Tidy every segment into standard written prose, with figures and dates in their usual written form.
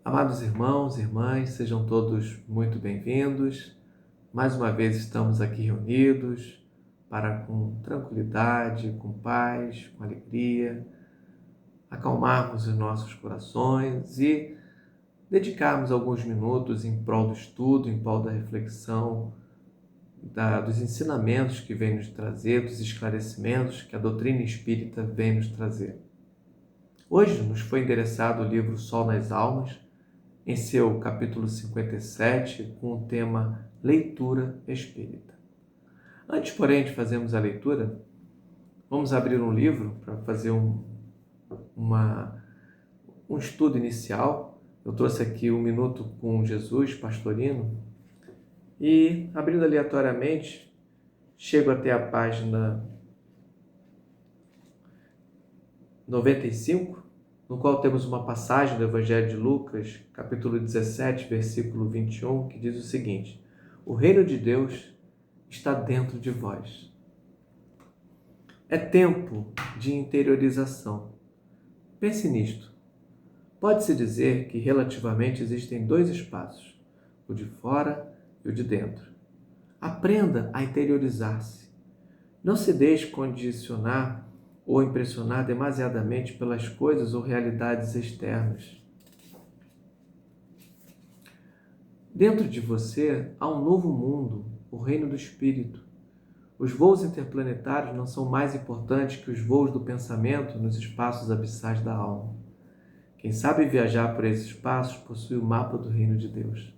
Amados irmãos e irmãs, sejam todos muito bem-vindos. Mais uma vez estamos aqui reunidos para, com tranquilidade, com paz, com alegria, acalmarmos os nossos corações e dedicarmos alguns minutos em prol do estudo, em prol da reflexão, dos ensinamentos que vem nos trazer, dos esclarecimentos que a doutrina espírita vem nos trazer. Hoje nos foi endereçado o livro Sol nas Almas, em seu capítulo 57, com o tema Leitura Espírita. Antes, porém, de fazermos a leitura, vamos abrir um livro para fazer um estudo inicial. Eu trouxe aqui Um Minuto com Jesus, Pastorino, e, abrindo aleatoriamente, chego até a página 95, no qual temos uma passagem do Evangelho de Lucas, capítulo 17, versículo 21, que diz o seguinte: O reino de Deus está dentro de vós. É tempo de interiorização. Pense nisto. Pode-se dizer que relativamente existem dois espaços, o de fora e o de dentro. Aprenda a interiorizar-se. Não se deixe condicionar ou impressionar demasiadamente pelas coisas ou realidades externas. Dentro de você há um novo mundo, o reino do Espírito. Os voos interplanetários não são mais importantes que os voos do pensamento nos espaços abissais da alma. Quem sabe viajar por esses espaços possui o mapa do reino de Deus.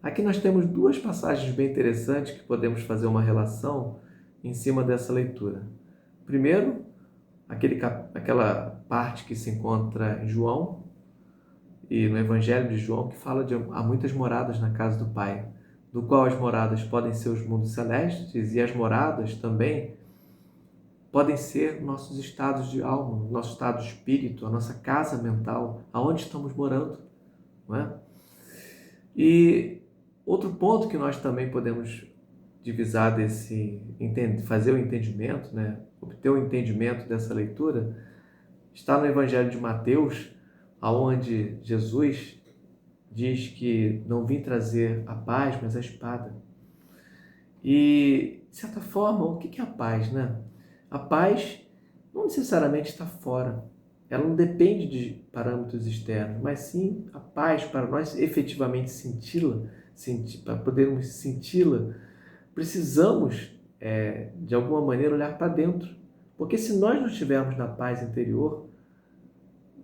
Aqui nós temos duas passagens bem interessantes que podemos fazer uma relação em cima dessa leitura. Primeiro, aquela parte que se encontra em João e no Evangelho de João, que fala de há muitas moradas na casa do Pai, do qual as moradas podem ser os mundos celestes e as moradas também podem ser nossos estados de alma, nosso estado de espírito, a nossa casa mental, aonde estamos morando, não é? E outro ponto que nós também podemos divisar fazer o entendimento, né? Obter o entendimento dessa leitura, está no Evangelho de Mateus, aonde Jesus diz que não vim trazer a paz, mas a espada. E, de certa forma, o que é a paz, né? A paz não necessariamente está fora. Ela não depende de parâmetros externos, mas sim a paz, para nós efetivamente senti-la, para podermos senti-la, precisamos, de alguma maneira, olhar para dentro. Porque se nós não estivermos na paz interior,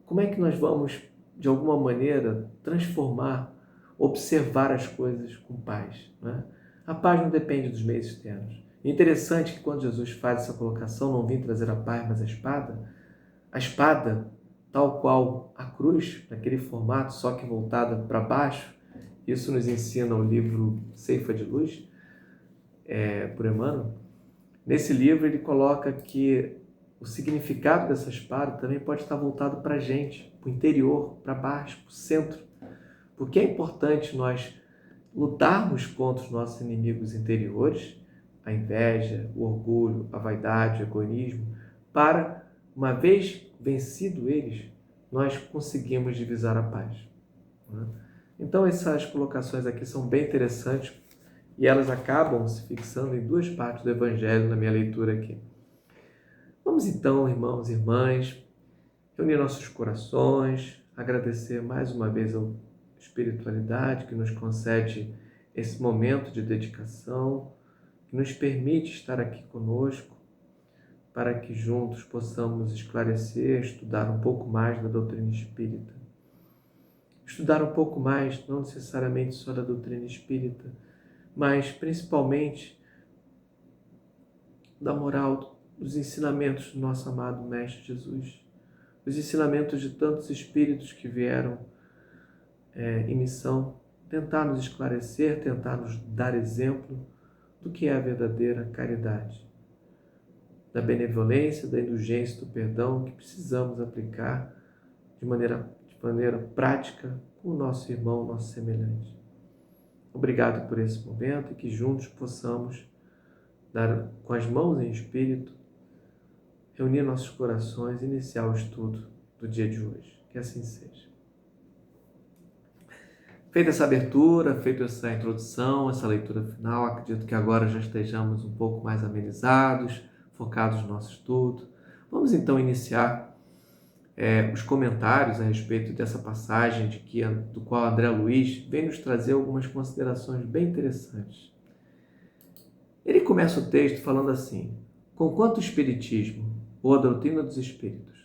como é que nós vamos, de alguma maneira, transformar, observar as coisas com paz, né? A paz não depende dos meios externos. É interessante que quando Jesus faz essa colocação, não vim trazer a paz, mas a espada, tal qual a cruz, naquele formato, só que voltada para baixo, isso nos ensina o livro Ceifa de Luz, por Emmanuel. Nesse livro ele coloca que o significado dessa espada também pode estar voltado para a gente, para o interior, para baixo, para o centro. Porque é importante nós lutarmos contra os nossos inimigos interiores, a inveja, o orgulho, a vaidade, o egoísmo, para, uma vez vencido eles, nós conseguimos divisar a paz. Então essas colocações aqui são bem interessantes e elas acabam se fixando em duas partes do Evangelho na minha leitura aqui. Vamos então, irmãos e irmãs, reunir nossos corações, agradecer mais uma vez a espiritualidade que nos concede esse momento de dedicação, que nos permite estar aqui conosco, para que juntos possamos esclarecer, estudar um pouco mais da doutrina espírita. Estudar um pouco mais, não necessariamente só da doutrina espírita, mas principalmente da moral, dos ensinamentos do nosso amado Mestre Jesus, os ensinamentos de tantos espíritos que vieram em missão, tentar nos esclarecer, tentar nos dar exemplo do que é a verdadeira caridade, da benevolência, da indulgência, do perdão que precisamos aplicar de maneira prática com o nosso irmão, nosso semelhante. Obrigado por esse momento e que juntos possamos dar com as mãos em espírito, reunir nossos corações e iniciar o estudo do dia de hoje. Que assim seja. Feita essa abertura, feita essa introdução, essa leitura final, acredito que agora já estejamos um pouco mais amenizados, focados no nosso estudo. Vamos então iniciar os comentários a respeito dessa passagem do qual André Luiz vem nos trazer algumas considerações bem interessantes. Ele começa o texto falando assim: conquanto o Espiritismo, ou a doutrina dos Espíritos,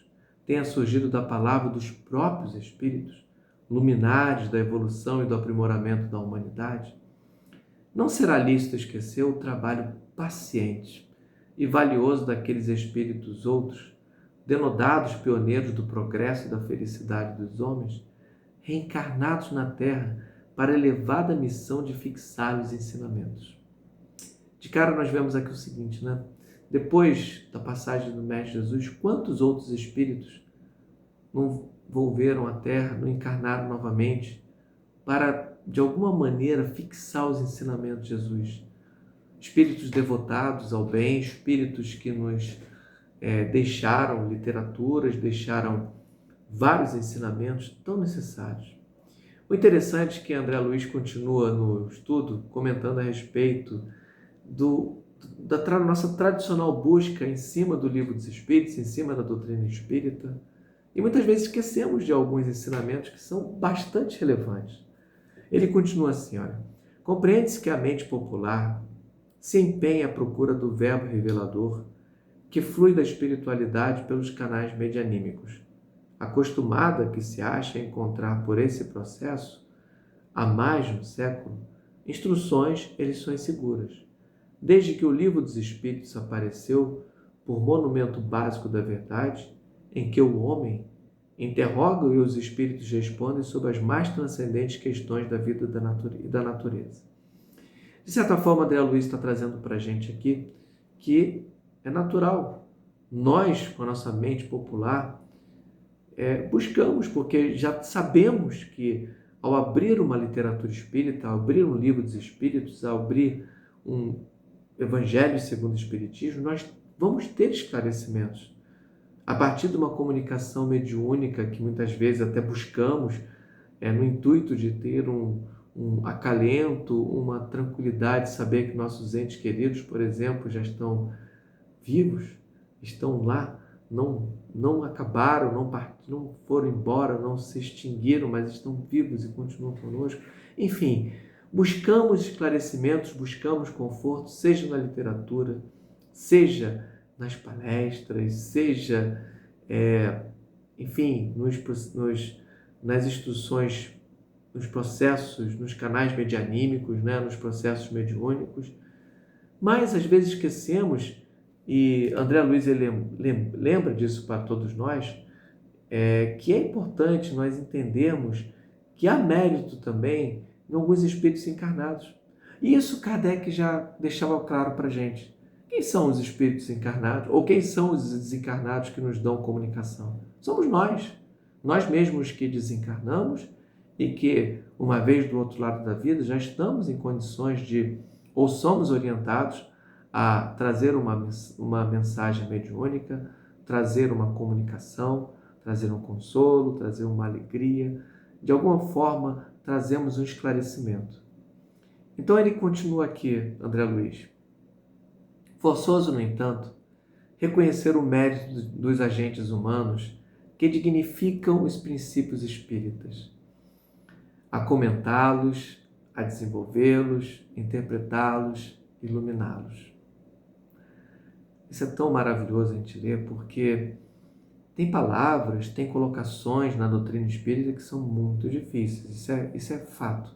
tenha surgido da palavra dos próprios Espíritos, luminares da evolução e do aprimoramento da humanidade, não será lícito esquecer o trabalho paciente e valioso daqueles Espíritos outros, denodados pioneiros do progresso e da felicidade dos homens, reencarnados na Terra para a elevada missão de fixar os ensinamentos. De cara nós vemos aqui o seguinte, né? Depois da passagem do Mestre Jesus, quantos outros espíritos não volveram à Terra, não encarnaram novamente para, de alguma maneira, fixar os ensinamentos de Jesus? Espíritos devotados ao bem, espíritos que nos deixaram literaturas, deixaram vários ensinamentos tão necessários. O interessante é que André Luiz continua no estudo comentando a respeito da nossa tradicional busca em cima do Livro dos Espíritos, em cima da doutrina espírita, e muitas vezes esquecemos de alguns ensinamentos que são bastante relevantes. Ele continua assim, olha: compreende-se que a mente popular se empenha à procura do verbo revelador que flui da espiritualidade pelos canais medianímicos, acostumada que se acha a encontrar por esse processo, há mais de um século, instruções e lições seguras. Desde que o Livro dos Espíritos apareceu por monumento básico da verdade, em que o homem interroga e os espíritos respondem sobre as mais transcendentes questões da vida e da natureza. De certa forma, André Luiz está trazendo para a gente aqui que é natural. Nós, com a nossa mente popular, buscamos, porque já sabemos que ao abrir uma literatura espírita, ao abrir um Livro dos Espíritos, ao abrir um Evangelho segundo o Espiritismo, nós vamos ter esclarecimentos. A partir de uma comunicação mediúnica que muitas vezes até buscamos no intuito de ter um acalento, uma tranquilidade, saber que nossos entes queridos, por exemplo, já estão vivos, estão lá, não acabaram, não foram embora, não se extinguiram, mas estão vivos e continuam conosco. Enfim, buscamos esclarecimentos, buscamos conforto, seja na literatura, seja nas palestras, seja, enfim, nas instruções, nos processos, nos canais medianímicos, né, nos processos mediúnicos. Mas às vezes esquecemos, e André Luiz lembra disso para todos nós, que é importante nós entendermos que há mérito também em alguns espíritos encarnados. E isso Kardec já deixava claro para a gente. Quem são os espíritos encarnados? Ou quem são os desencarnados que nos dão comunicação? Somos nós mesmos que desencarnamos e que, uma vez do outro lado da vida, já estamos em condições de, ou somos orientados a trazer uma mensagem mediúnica, trazer uma comunicação, trazer um consolo, trazer uma alegria. De alguma forma, trazemos um esclarecimento. Então ele continua aqui, André Luiz. Forçoso, no entanto, reconhecer o mérito dos agentes humanos que dignificam os princípios espíritas, a comentá-los, a desenvolvê-los, interpretá-los, iluminá-los. Isso é tão maravilhoso a gente ler, porque tem palavras, tem colocações na doutrina espírita que são muito difíceis, isso é fato.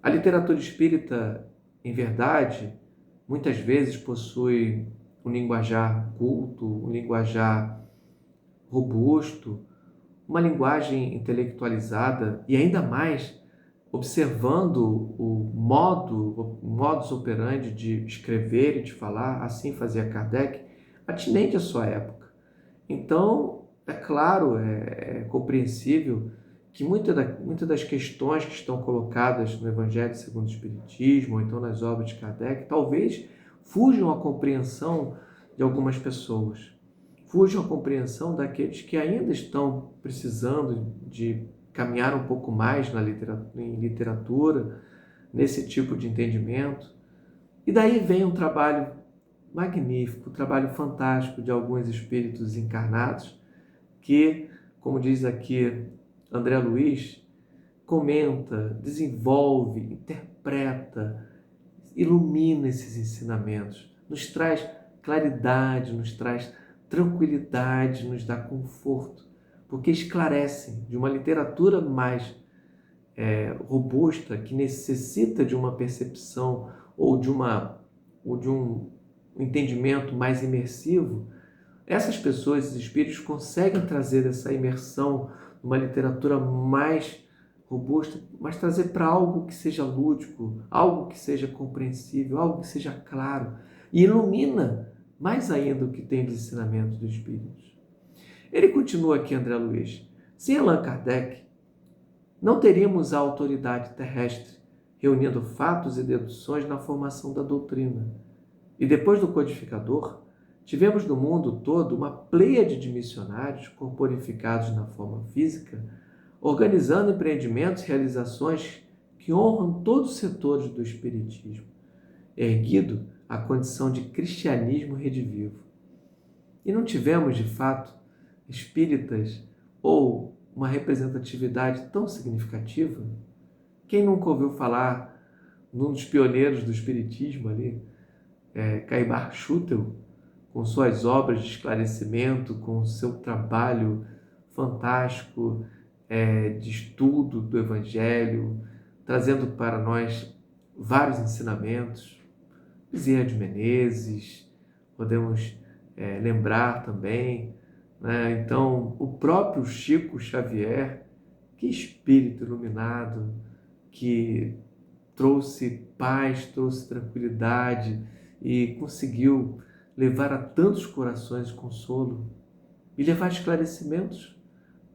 A literatura espírita, em verdade, muitas vezes possui um linguajar culto, um linguajar robusto, uma linguagem intelectualizada e ainda mais observando o modus operandi de escrever e de falar, assim fazia Kardec, atinente à sua época. Então, é claro, é compreensível que muitas das questões que estão colocadas no Evangelho segundo o Espiritismo, ou então nas obras de Kardec, talvez fujam à compreensão de algumas pessoas, fujam à compreensão daqueles que ainda estão precisando de caminhar um pouco mais em literatura, nesse tipo de entendimento. E daí vem um trabalho magnífico, um trabalho fantástico de alguns espíritos encarnados que, como diz aqui André Luiz, comenta, desenvolve, interpreta, ilumina esses ensinamentos, nos traz claridade, nos traz tranquilidade, nos dá conforto, porque esclarecem de uma literatura mais robusta, que necessita de uma percepção ou de um entendimento mais imersivo. Essas pessoas, esses espíritos, conseguem trazer essa imersão numa literatura mais robusta, mas trazer para algo que seja lúdico, algo que seja compreensível, algo que seja claro, e ilumina mais ainda o que tem de ensinamento dos espíritos. Ele continua aqui, André Luiz. Sem Allan Kardec, não teríamos a autoridade terrestre reunindo fatos e deduções na formação da doutrina. E depois do codificador, tivemos no mundo todo uma pleiade de missionários corporificados na forma física, organizando empreendimentos e realizações que honram todos os setores do espiritismo, erguido à condição de cristianismo redivivo. E não tivemos, de fato, espíritas ou uma representatividade tão significativa? Quem nunca ouviu falar num dos pioneiros do espiritismo ali, Caibar Schutel, com suas obras de esclarecimento, com o seu trabalho fantástico de estudo do Evangelho, trazendo para nós vários ensinamentos. Bezerra de Menezes, podemos lembrar também, né? Então, o próprio Chico Xavier, que espírito iluminado, que trouxe paz, trouxe tranquilidade e conseguiu levar a tantos corações consolo e levar esclarecimentos,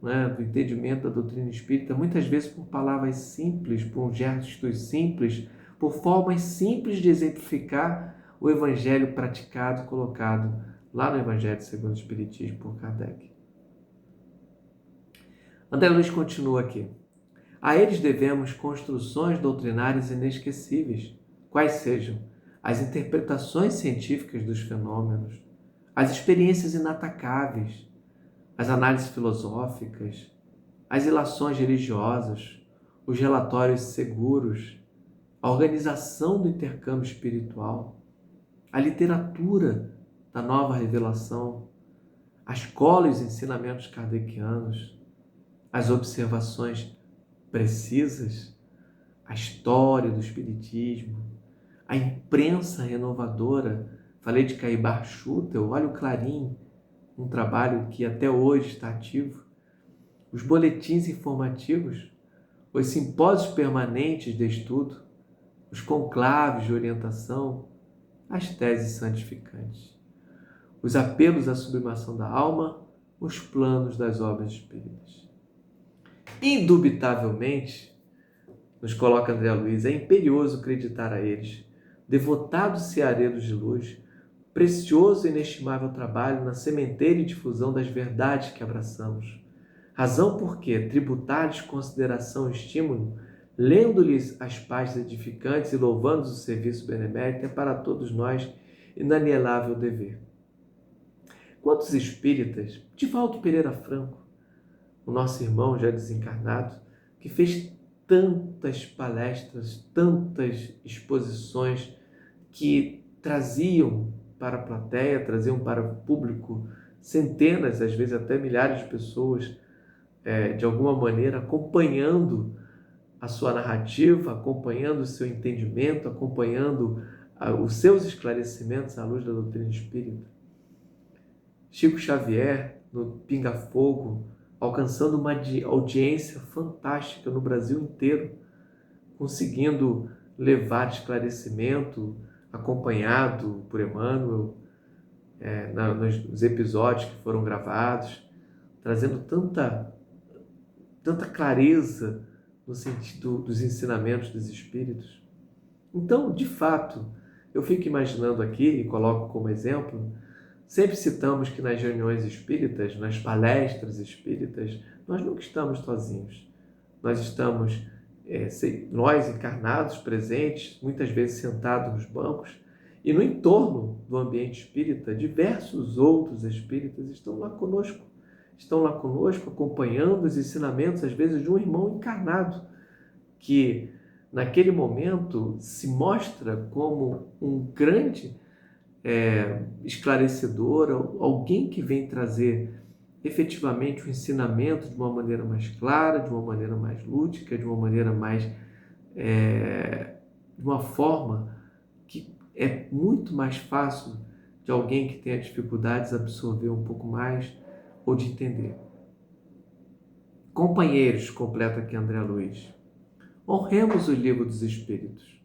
né, do entendimento da doutrina espírita, muitas vezes por palavras simples, por gestos simples, por formas simples de exemplificar o evangelho praticado e colocado lá no Evangelho segundo o Espiritismo por Kardec. André Luiz continua aqui. A eles devemos construções doutrinárias inesquecíveis, quais sejam as interpretações científicas dos fenômenos, as experiências inatacáveis, as análises filosóficas, as ilações religiosas, os relatórios seguros, a organização do intercâmbio espiritual, a literatura da nova revelação, a escola e os ensinamentos kardecianos, as observações precisas, a história do espiritismo, a imprensa renovadora. Falei de Caibar Schutel, olha o Clarim, um trabalho que até hoje está ativo, os boletins informativos, os simpósios permanentes de estudo, os conclaves de orientação, as teses santificantes, os apelos à sublimação da alma, os planos das obras espíritas. Indubitavelmente, nos coloca André Luiz, é imperioso acreditar a eles, devotados ceareiros de luz, precioso e inestimável trabalho na sementeira e difusão das verdades que abraçamos. Razão porque tributar-lhes consideração e estímulo, lendo-lhes as páginas edificantes e louvando o serviço benemérito, é para todos nós inanielável dever. Quantos espíritas, Divaldo Pereira Franco, o nosso irmão já desencarnado, que fez tantas palestras, tantas exposições que traziam para a plateia, traziam para o público centenas, às vezes até milhares de pessoas, de alguma maneira acompanhando a sua narrativa, acompanhando o seu entendimento, acompanhando os seus esclarecimentos à luz da doutrina espírita. Chico Xavier, no Pinga Fogo, alcançando uma audiência fantástica no Brasil inteiro, conseguindo levar esclarecimento, acompanhado por Emmanuel, nos episódios que foram gravados, trazendo tanta clareza no sentido dos ensinamentos dos espíritos. Então, de fato, eu fico imaginando aqui, e coloco como exemplo, sempre citamos que nas reuniões espíritas, nas palestras espíritas, nós nunca estamos sozinhos. nós estamos, nós encarnados, presentes, muitas vezes sentados nos bancos, e no entorno do ambiente espírita, diversos outros espíritas estão lá conosco, acompanhando os ensinamentos, às vezes, de um irmão encarnado, que naquele momento se mostra como um grande esclarecedor, alguém que vem trazer efetivamente o ensinamento de uma maneira mais clara, de uma maneira mais lúdica, de uma maneira mais de uma forma que é muito mais fácil de alguém que tenha dificuldades absorver um pouco mais ou de entender. Companheiros, completa aqui André Luiz, honremos o livro dos Espíritos.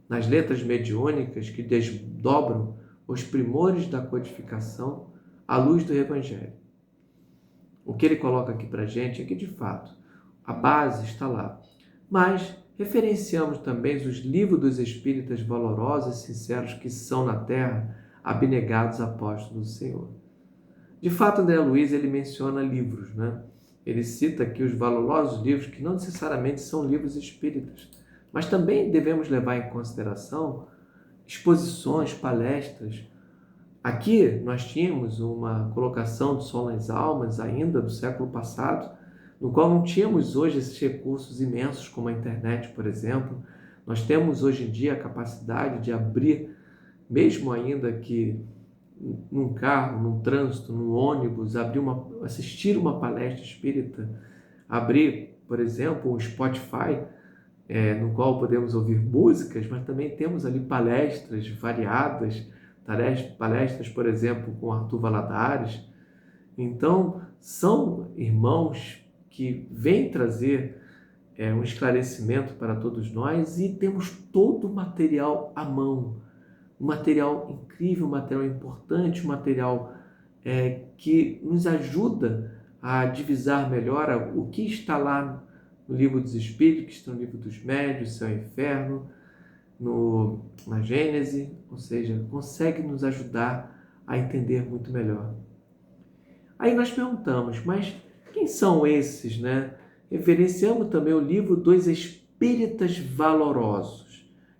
Nas letras mediúnicas que desdobram os primores da codificação à luz do Evangelho. O que ele coloca aqui para a gente é que, de fato, a base está lá. Mas referenciamos também os livros dos espíritas valorosos e sinceros que são na Terra abnegados apóstolos do Senhor. De fato, André Luiz ele menciona livros, né? Ele cita aqui os valorosos livros que não necessariamente são livros espíritas, mas também devemos levar em consideração exposições, palestras. Aqui nós tínhamos uma colocação do Sol nas Almas ainda do século passado, no qual não tínhamos hoje esses recursos imensos como a internet, por exemplo. Nós temos hoje em dia a capacidade de abrir, mesmo ainda que num carro, num trânsito, num ônibus, assistir uma palestra espírita, abrir, por exemplo, um Spotify, no qual podemos ouvir músicas, mas também temos ali palestras variadas, palestras, por exemplo, com Arthur Valadares. Então, são irmãos que vêm trazer um esclarecimento para todos nós e temos todo o material à mão, um material incrível, um material importante, um material que nos ajuda a divisar melhor o que está lá no Livro dos Espíritos, que está no Livro dos Médios, Céu e Inferno, na Gênese, ou seja, consegue nos ajudar a entender muito melhor. Aí nós perguntamos, mas quem são esses, né? Referenciamos também o livro dos Espíritas Valorosos.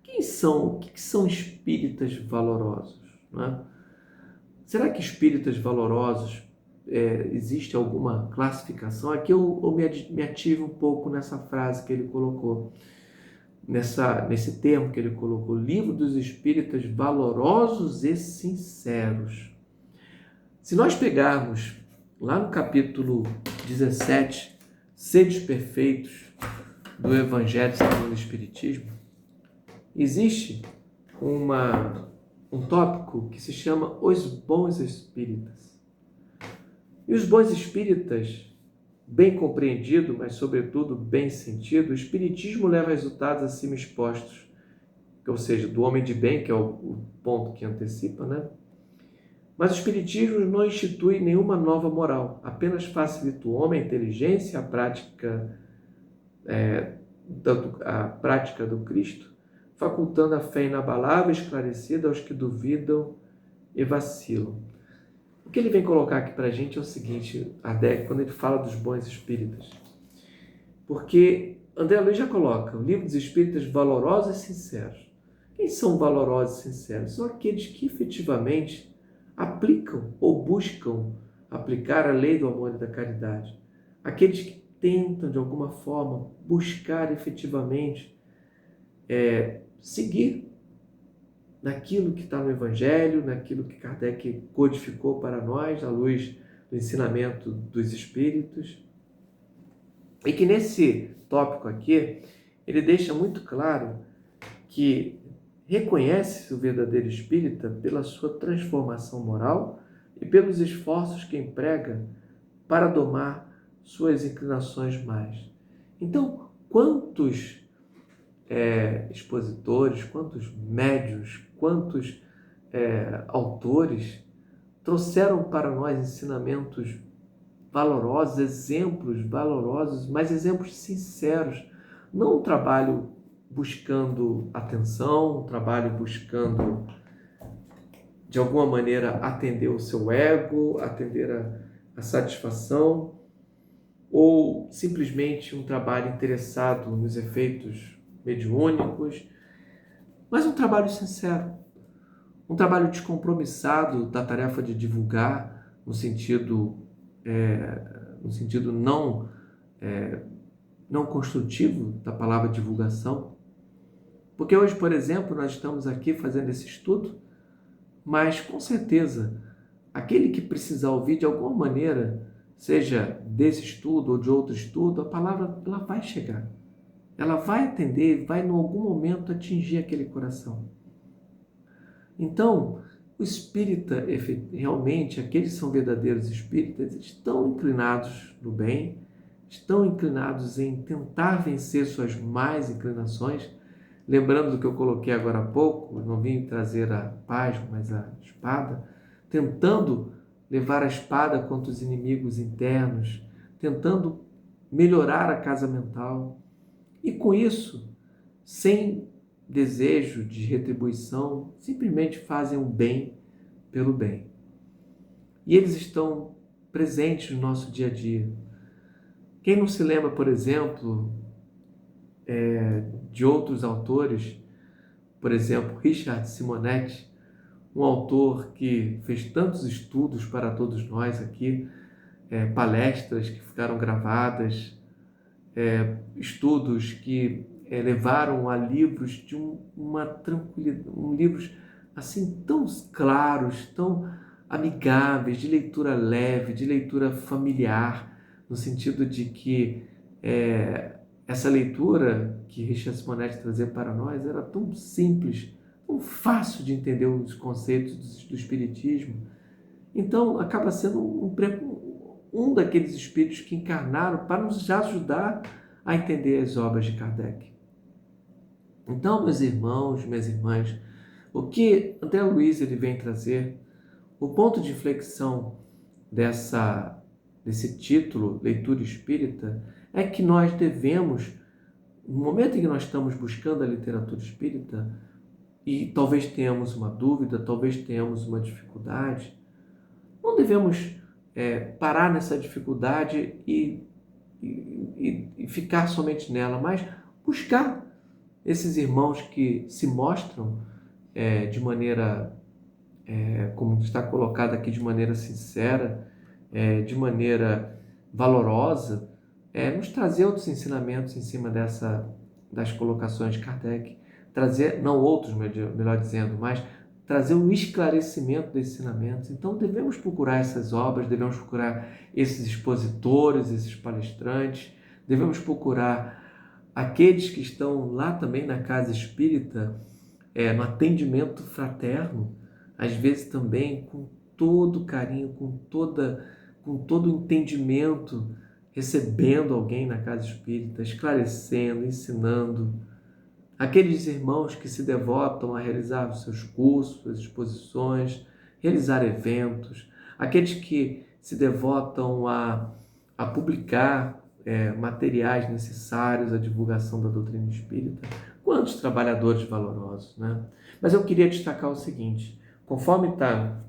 Quem são? O que são espíritas valorosos? Né? Será que espíritas valorosos existe alguma classificação? Aqui eu me ativo um pouco nessa frase que ele colocou, nesse termo que ele colocou, Livro dos Espíritas Valorosos e Sinceros. Se nós pegarmos lá no capítulo 17, Sedes Perfeitos, do Evangelho segundo o Espiritismo, existe um tópico que se chama Os Bons Espíritas. E os bons espíritas, bem compreendido, mas sobretudo bem sentido, o Espiritismo leva a resultados acima expostos, ou seja, do homem de bem, que é o ponto que antecipa, né? Mas o Espiritismo não institui nenhuma nova moral, apenas facilita o homem a inteligência, a prática do Cristo, facultando a fé inabalável e esclarecida aos que duvidam e vacilam. O que ele vem colocar aqui para a gente é o seguinte, Kardec, quando ele fala dos bons espíritas. Porque André Luiz já coloca o Livro dos Espíritas valorosos e sinceros. Quem são valorosos e sinceros? São aqueles que efetivamente aplicam ou buscam aplicar a lei do amor e da caridade. Aqueles que tentam, de alguma forma, buscar efetivamente seguir naquilo que está no Evangelho, naquilo que Kardec codificou para nós, à luz do ensinamento dos Espíritos. E que nesse tópico aqui, ele deixa muito claro que reconhece-se o verdadeiro espírita pela sua transformação moral e pelos esforços que emprega para domar suas inclinações mais. Então, quantos expositores, quantos médiuns, quantos autores trouxeram para nós ensinamentos valorosos, exemplos valorosos, mas exemplos sinceros, não um trabalho buscando atenção, um trabalho buscando, de alguma maneira, atender o seu ego, atender a satisfação, ou simplesmente um trabalho interessado nos efeitos mediúnicos, mas um trabalho sincero, um trabalho descompromissado da tarefa de divulgar no sentido não construtivo da palavra divulgação. Porque hoje, por exemplo, nós estamos aqui fazendo esse estudo, mas com certeza aquele que precisar ouvir de alguma maneira, seja desse estudo ou de outro estudo, a palavra ela vai chegar. Ela vai atender, vai em algum momento atingir aquele coração. Então, o espírita, realmente, aqueles que são verdadeiros espíritas, estão inclinados no bem, estão inclinados em tentar vencer suas más inclinações. Lembrando do que eu coloquei agora há pouco, não vim trazer a paz, mas a espada, tentando levar a espada contra os inimigos internos, tentando melhorar a casa mental. E com isso, sem desejo de retribuição, simplesmente fazem o bem pelo bem. E eles estão presentes no nosso dia a dia. Quem não se lembra, por exemplo, de outros autores, por exemplo, Richard Simonetti, um autor que fez tantos estudos para todos nós aqui, palestras que ficaram gravadas, estudos que levaram a livros de uma tranquilidade, livros assim tão claros, tão amigáveis, de leitura leve, de leitura familiar, no sentido de que essa leitura que Richard Simonetti trazia para nós era tão simples, tão fácil de entender os conceitos do Espiritismo. Então, acaba sendo um daqueles espíritos que encarnaram para nos ajudar a entender as obras de Kardec. Então, meus irmãos, minhas irmãs, o que André Luiz ele vem trazer, o ponto de inflexão desse título, Leitura Espírita, é que nós devemos, no momento em que nós estamos buscando a literatura espírita, e talvez tenhamos uma dúvida, talvez tenhamos uma dificuldade, não devemos parar nessa dificuldade e ficar somente nela, mas buscar esses irmãos que se mostram de maneira, como está colocado aqui, de maneira sincera, de maneira valorosa, nos trazer outros ensinamentos em cima das colocações de Kardec, trazer, não outros, melhor dizendo, mas trazer um esclarecimento desses ensinamentos. Então devemos procurar essas obras, devemos procurar esses expositores, esses palestrantes, devemos procurar aqueles que estão lá também na casa espírita, no atendimento fraterno, às vezes também com todo carinho, com todo entendimento, recebendo alguém na casa espírita, esclarecendo, ensinando. Aqueles irmãos que se devotam a realizar os seus cursos, suas exposições, realizar eventos, aqueles que se devotam a publicar materiais necessários à divulgação da doutrina espírita. Quantos trabalhadores valorosos, né? Mas eu queria destacar o seguinte, conforme está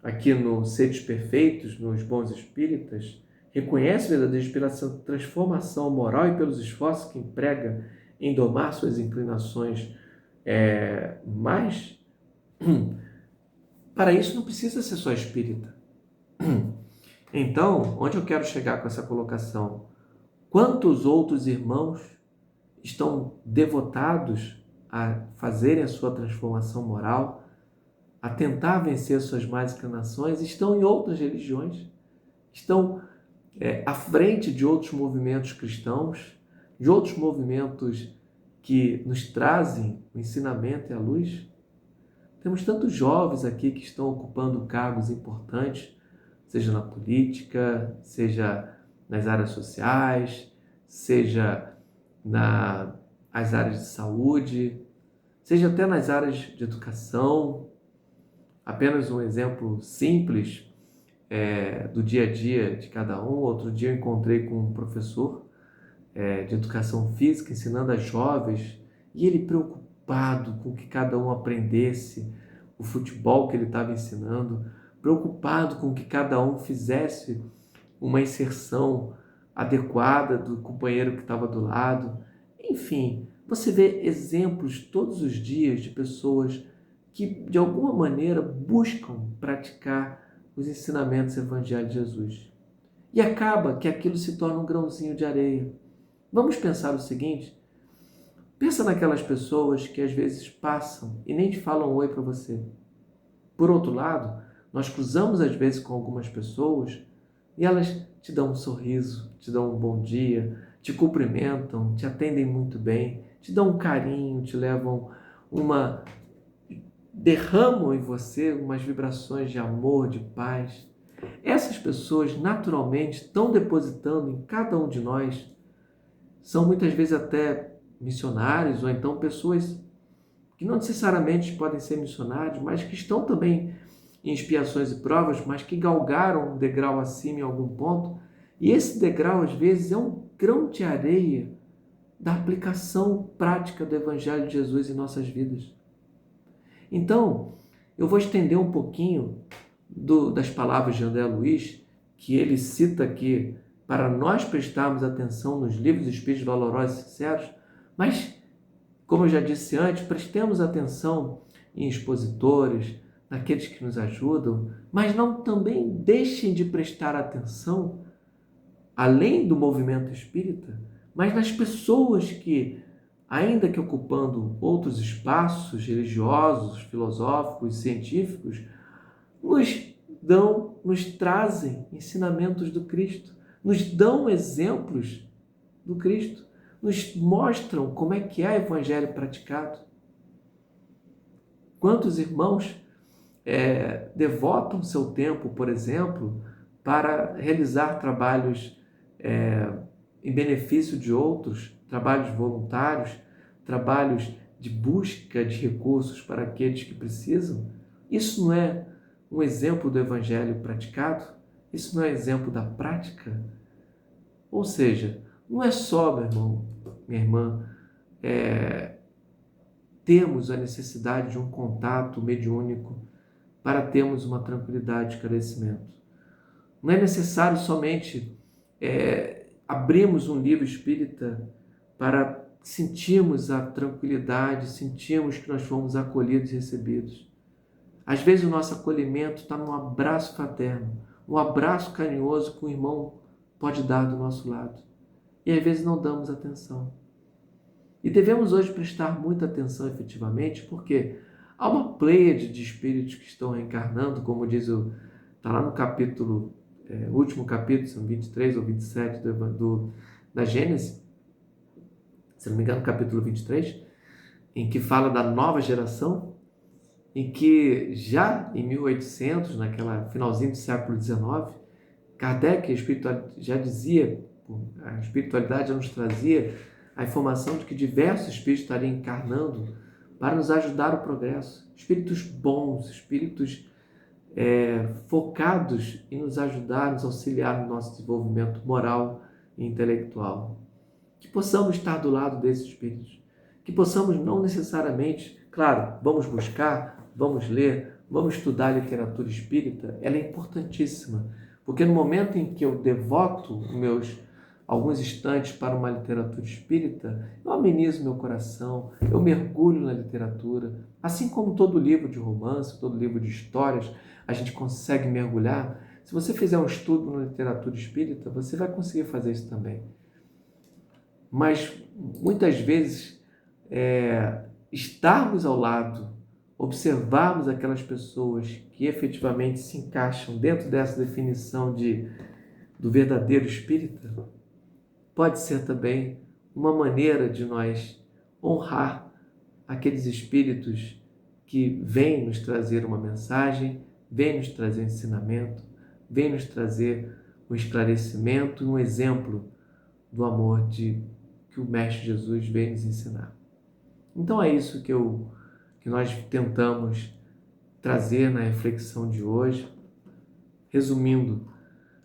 aqui no Seres Perfeitos, nos Bons Espíritas, reconhece a verdadeira inspiração, transformação moral e pelos esforços que emprega em domar suas inclinações, mas para isso não precisa ser só espírita. Então, onde eu quero chegar com essa colocação? Quantos outros irmãos estão devotados a fazerem a sua transformação moral, a tentar vencer suas más inclinações, estão em outras religiões, estão à frente de outros movimentos cristãos, de outros movimentos que nos trazem o ensinamento e a luz? Temos tantos jovens aqui que estão ocupando cargos importantes, seja na política, seja nas áreas sociais, seja nas áreas de saúde, seja até nas áreas de educação. Apenas um exemplo simples do dia a dia de cada um. Outro dia eu encontrei com um professor de educação física ensinando a jovens e ele preocupado com que cada um aprendesse o futebol que ele estava ensinando, preocupado com que cada um fizesse uma inserção adequada do companheiro que estava do lado. Enfim, você vê exemplos todos os dias de pessoas que, de alguma maneira, buscam praticar os ensinamentos evangélicos de Jesus. E acaba que aquilo se torna um grãozinho de areia. Vamos pensar o seguinte: pensa naquelas pessoas que às vezes passam e nem te falam oi para você. Por outro lado, nós cruzamos às vezes com algumas pessoas e elas te dão um sorriso, te dão um bom dia, te cumprimentam, te atendem muito bem, te dão um carinho, te levam uma... derramam em você umas vibrações de amor, de paz. Essas pessoas naturalmente estão depositando em cada um de nós, são muitas vezes até missionários ou então pessoas que não necessariamente podem ser missionários, mas que estão também em expiações e provas, mas que galgaram um degrau acima em algum ponto. E esse degrau, às vezes, é um grão de areia da aplicação prática do Evangelho de Jesus em nossas vidas. Então, eu vou estender um pouquinho das palavras de André Luiz, que ele cita aqui para nós prestarmos atenção nos livros espíritos valorosos e sinceros, mas, como eu já disse antes, prestemos atenção em expositores, naqueles que nos ajudam, mas não também deixem de prestar atenção, além do movimento espírita, mas nas pessoas que, ainda que ocupando outros espaços religiosos, filosóficos, científicos, nos trazem ensinamentos do Cristo, nos dão exemplos do Cristo, nos mostram como é que é o Evangelho praticado. Quantos irmãos devotam seu tempo, por exemplo, para realizar trabalhos em benefício de outros, trabalhos voluntários, trabalhos de busca de recursos para aqueles que precisam? Isso não é um exemplo do Evangelho praticado? Isso não é exemplo da prática? Ou seja, não é só, meu irmão, minha irmã, temos a necessidade de um contato mediúnico para termos uma tranquilidade de esclarecimento. Não é necessário somente abrirmos um livro espírita para sentirmos a tranquilidade, sentirmos que nós fomos acolhidos e recebidos. Às vezes o nosso acolhimento está num abraço fraterno, um abraço carinhoso que o irmão pode dar do nosso lado. E às vezes não damos atenção. E devemos hoje prestar muita atenção efetivamente, porque há uma pleiade de espíritos que estão reencarnando, como diz está lá no capítulo, último capítulo, são 23 ou 27 da Gênesis, se não me engano, capítulo 23, em que fala da nova geração, em que já em 1800, naquela finalzinho do século XIX, Kardec já dizia, a espiritualidade já nos trazia a informação de que diversos espíritos estariam encarnando para nos ajudar no progresso. Espíritos bons, espíritos focados em nos ajudar, nos auxiliar no nosso desenvolvimento moral e intelectual. Que possamos estar do lado desses espíritos. Que possamos não necessariamente, claro, vamos buscar, vamos ler, vamos estudar a literatura espírita, ela é importantíssima, porque no momento em que eu devoto alguns instantes para uma literatura espírita, eu amenizo meu coração, eu mergulho na literatura, assim como todo livro de romance, todo livro de histórias, a gente consegue mergulhar. Se você fizer um estudo na literatura espírita, você vai conseguir fazer isso também. Mas muitas vezes estarmos ao lado, observarmos aquelas pessoas que efetivamente se encaixam dentro dessa definição do verdadeiro espírita, pode ser também uma maneira de nós honrar aqueles espíritos que vêm nos trazer uma mensagem, vêm nos trazer um ensinamento, vêm nos trazer um esclarecimento e um exemplo do amor que o Mestre Jesus veio nos ensinar. Então é isso que nós tentamos trazer na reflexão de hoje. Resumindo,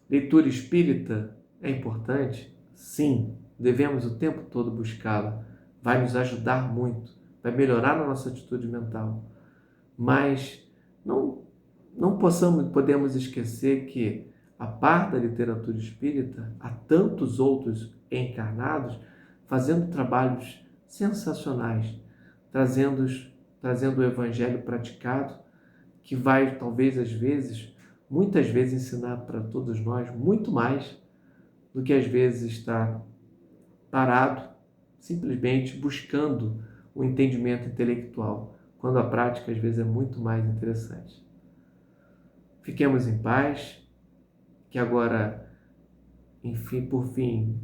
leitura espírita é importante? Sim, devemos o tempo todo buscá-la. Vai nos ajudar muito, vai melhorar a nossa atitude mental. Mas não podemos esquecer que a par da literatura espírita, há tantos outros encarnados fazendo trabalhos sensacionais, trazendo o evangelho praticado, que vai, talvez, às vezes, muitas vezes, ensinar para todos nós muito mais do que às vezes estar parado, simplesmente buscando o entendimento intelectual, quando a prática às vezes é muito mais interessante. Fiquemos em paz, que agora, enfim, por fim,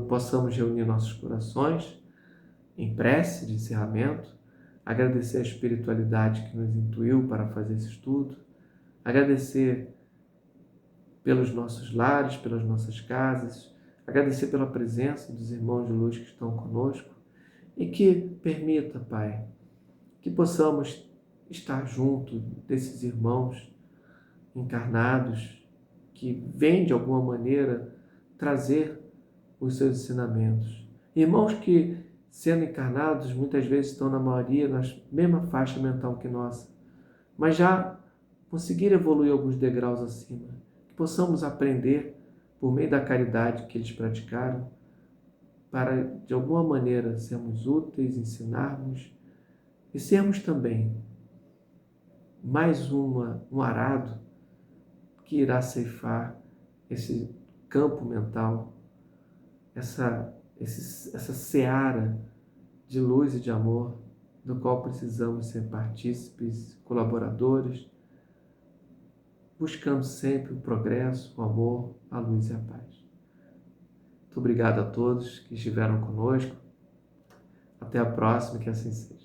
possamos reunir nossos corações em prece de encerramento, agradecer a espiritualidade que nos intuiu para fazer esse estudo, agradecer pelos nossos lares, pelas nossas casas, agradecer pela presença dos irmãos de luz que estão conosco e que permita, Pai, que possamos estar junto desses irmãos encarnados que vêm de alguma maneira trazer os seus ensinamentos. Irmãos que, sendo encarnados, muitas vezes estão na maioria na mesma faixa mental que nossa, mas já conseguiram evoluir alguns degraus acima. Que possamos aprender por meio da caridade que eles praticaram para, de alguma maneira, sermos úteis, ensinarmos e sermos também mais um arado que irá ceifar esse campo mental, essa seara de luz e de amor, do qual precisamos ser partícipes, colaboradores, buscando sempre o progresso, o amor, a luz e a paz. Muito obrigado a todos que estiveram conosco. Até a próxima, que assim seja.